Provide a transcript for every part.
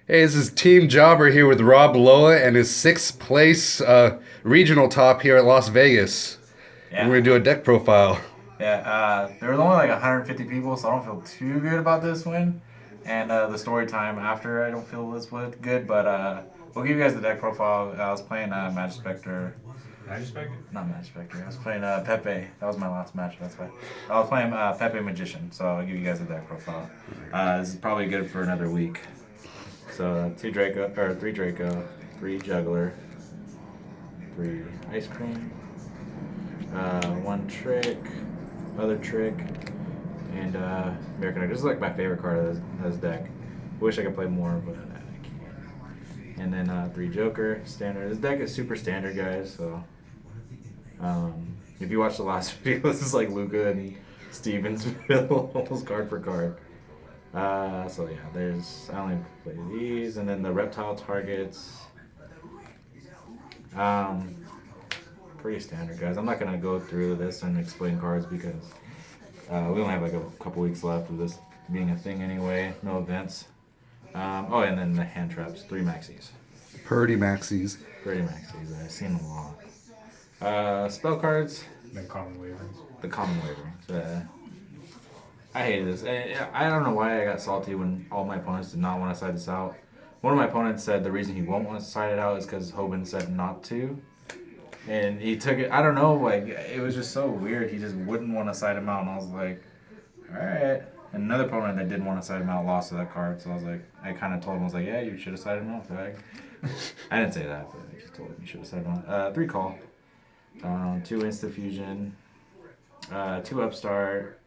Hey, this is Team Jobber here with Rob Loa and his sixth place regional top here at Las Vegas. And we're Yeah, going to do a deck profile. yeah. There was only like 150 people, so I don't feel too good about this win. And the story time after, I don't feel as good, but we'll give you guys the deck profile. I was playing Magic Spectre. Magic Spectre? Not Magic Spectre. I was playing PePe. That was my last match. That's why. I was playing PePe Magician, so I'll give you guys the deck profile. This is probably good for another week. So two Draco, or three Draco, three Juggler, three Ice Cream, one Trick, other Trick, and American Idol. This is like my favorite card of this deck. Wish I could play more, but I can't. And then three Joker, standard. This deck is super standard, guys. So if you watch the last video, this is like Luca and Stevens almost card for card. So yeah, I only play these, and then the reptile targets. Um, Pretty standard, guys. I'm not gonna go through this and explain cards because we only have like a couple weeks left of this being a thing anyway. No events. Oh, and then the hand traps, three maxis. Purdy Maxis. Pretty maxis. I've seen them a lot. Spell cards, Then common waverings. the common waverings. I hate this. I don't know why I got salty when all my opponents did not want to side this out. One of my opponents said the reason he won't want to side it out is because Hoban said not to. And he took it, I don't know, like, it was just so weird. He just wouldn't want to side him out. And I was like, alright. And another opponent that didn't want to side him out lost to that card. So I was like, I kind of told him, I was like, yeah, you should have sided him out, fag. I didn't say that, but I just told him you should have sided him out. Three call, two insta fusion, two upstart,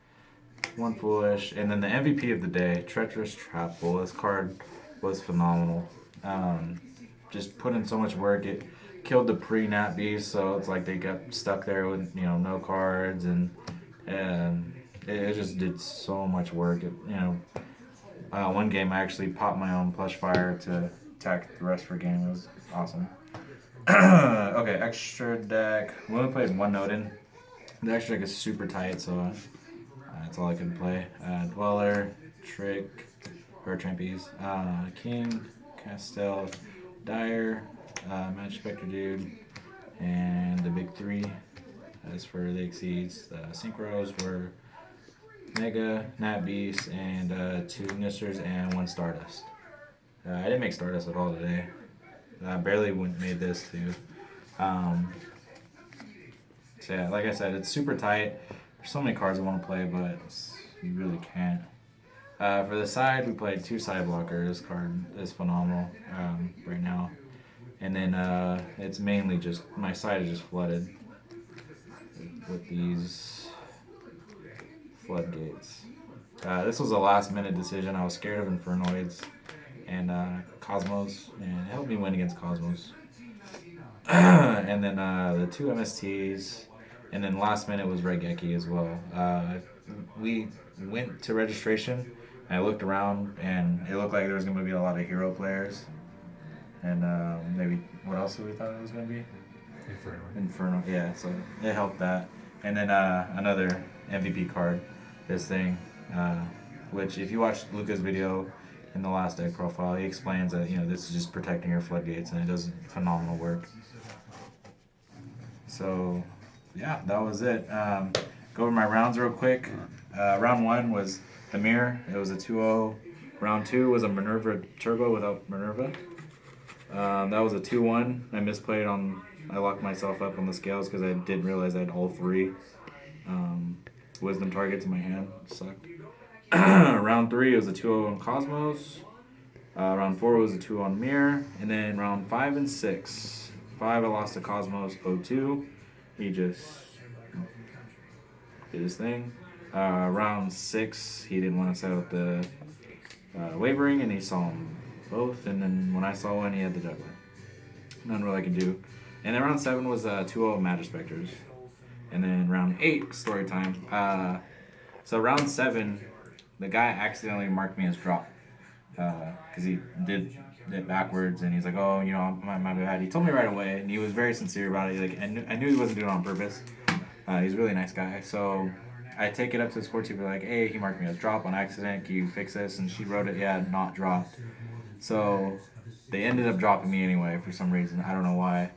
one foolish, and then the MVP of the day, Treacherous Trap Bull. This card was phenomenal. Just put in so much work. It killed the pre-nat beast, so it's like they got stuck there with no cards, and it just did so much work. One game I actually popped my own plush fire to attack the rest for a game. It was awesome. Okay, extra deck. We only played one note in. The extra deck is super tight, so that's all I can play. Dweller, Trick, or Trampies, King, Castell, Dire, Magic Spectre Dude, and the big three. As for the exceeds, synchros were Mega, Nat Beast, and two Nisters and one Stardust. I didn't make Stardust at all today. I barely made this too. So yeah, like I said, it's super tight. There's so many cards I want to play, but you really can't. For the side, we played two side blockers. This card is phenomenal right now. And then it's mainly just, my side is just flooded with these floodgates. This was a last minute decision. I was scared of Infernoids and Cosmos, and it helped me win against Cosmos. And then the two MSTs, and then last minute was Regeki as well. We went to registration, and I looked around, and it looked like there was going to be a lot of hero players. And maybe, what else did we thought it was going to be? Inferno, yeah, so it helped that. And then another MVP card, this thing, which if you watch Luca's video in the last deck profile, he explains that, this is just protecting your floodgates, and it does phenomenal work. So, yeah, that was it. Go over my rounds real quick. Round one was the mirror. It was a 2-0. Round two was a Minerva Turbo without Minerva. That was a 2-1. I locked myself up on the scales because I didn't realize I had all three wisdom targets in my hand. It sucked. Round three was a 2-0 on Cosmos. Round four was a 2 on Mirror. And then round five and six. Five, I lost to Cosmos 0-2. He just did his thing. Round six, he didn't want to set up the wavering, and he saw them both. And then when I saw one, he had the juggler. Nothing really I could do. And then round seven was 2-0 Magic Specters. And then round eight, story time. So round seven, the guy accidentally marked me as drop. Because he did it backwards, and he's like, oh, my bad. He told me right away, and he was very sincere about it. I knew he wasn't doing it on purpose. He's a really nice guy. So I take it up to the sports team, like, hey, he marked me as drop on accident. Can you fix this? And she wrote it, yeah, not dropped. So they ended up dropping me anyway for some reason. I don't know why.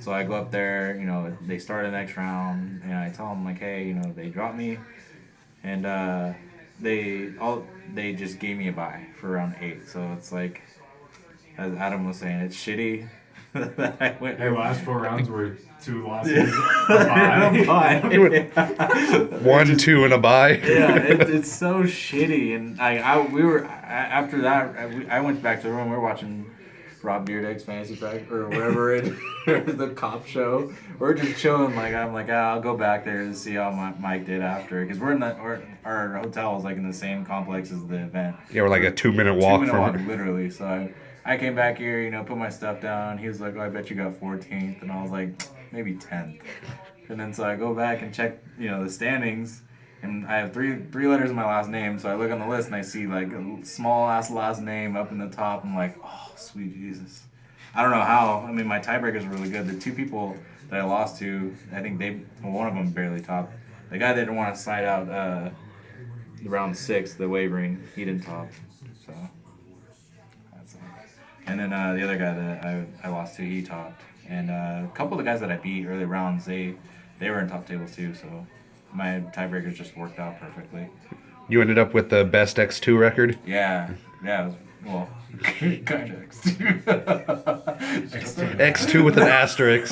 So I go up there, you know, they start the next round, and I tell them like, hey, you know, they dropped me, and they just gave me a bye for round 8. So it's like, as Adam was saying, it's shitty that I went. Your last 4 rounds were 2 losses. A bye. 1-2 and a bye. Yeah, it's so shitty, and after that I went back to the room. We were watching Rob Beardeg's Fantasy Fact or whatever the cop show. We're just chilling. Like I'm like, I'll go back there and see how Mike did after, because we're in our hotel is like in the same complex as the event. Yeah, we're like a 2-minute walk 2-minute from walk, it. literally. So I came back here, you know, put my stuff down. He was like, oh, I bet you got 14th, and I was like, maybe 10th. And then so I go back and check, you know, the standings, and I have three letters in my last name. So I look on the list and I see like a small ass last name up in the top. I'm like, oh, sweet Jesus. I don't know how. I mean, my tiebreakers were really good. The 2 people that I lost to, I think one of them barely topped. The guy that didn't want to slide out round 6, the wavering, he didn't top. So that's it. And then the other guy that I lost to, he topped. And a couple of the guys that I beat early rounds, they were in top tables too. So my tiebreakers just worked out perfectly. You ended up with the best X2 record? Yeah. It was, well, kind of X2. X2 with an asterisk.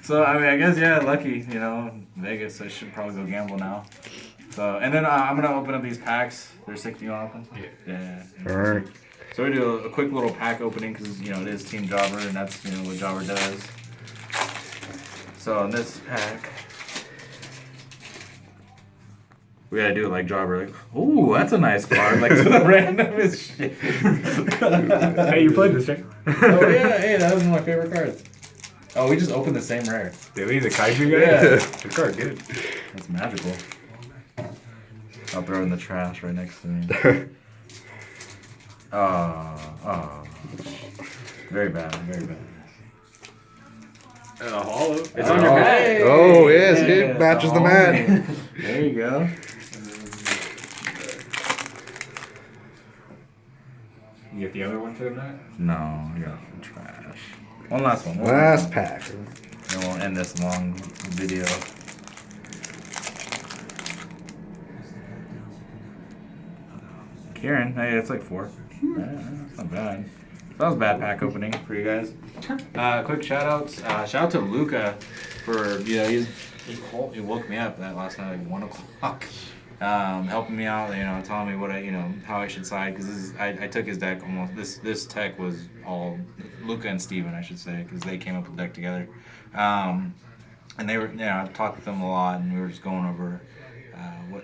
So, I mean, I guess, yeah, lucky, you know, Vegas. I should probably go gamble now. So, and then I'm going to open up these packs. There's 60 on them. Yeah. All right. So we do a quick little pack opening because, you know, it is Team Jobber, and that's, you know, what Jobber does. So in this pack, we gotta do it like Jobber, like, ooh, that's a nice card, like to the randomest shit. Hey, you played this, right? Oh yeah, hey, that was one of my favorite cards. Oh, we just opened the same rare. Did we? The kaiju guy? Yeah. Good card, good. That's magical. I'll throw it in the trash right next to me. Oh. Very bad, very bad. Hollow. It's on on your head. head. Oh, yes, it matches the mat. There you go. You get the other one for the mat? No, I got it in trash. One last one. Last pack. Then we'll end this long video. Kieran, hey, it's like 4. That's not bad. That was a bad pack opening for you guys. Quick shout outs. Shout out to Luca for, you know, he woke me up that last night at 1 o'clock. Helping me out, you know, telling me what how I should side, because I took his deck almost. This tech was all Luca and Steven, I should say, because they came up with the deck together. And they were, I talked with them a lot, and we were just going over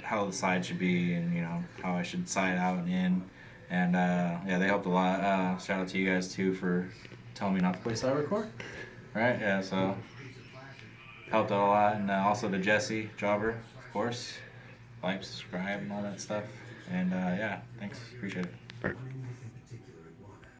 how the side should be, and, you know, how I should side out and in. And yeah, they helped a lot. Shout out to you guys too for telling me not to play Cybercore. Right? Yeah, so helped out a lot. And also to Jesse, Jobber, of course. Like, subscribe, and all that stuff. And yeah, thanks. Appreciate it. All right.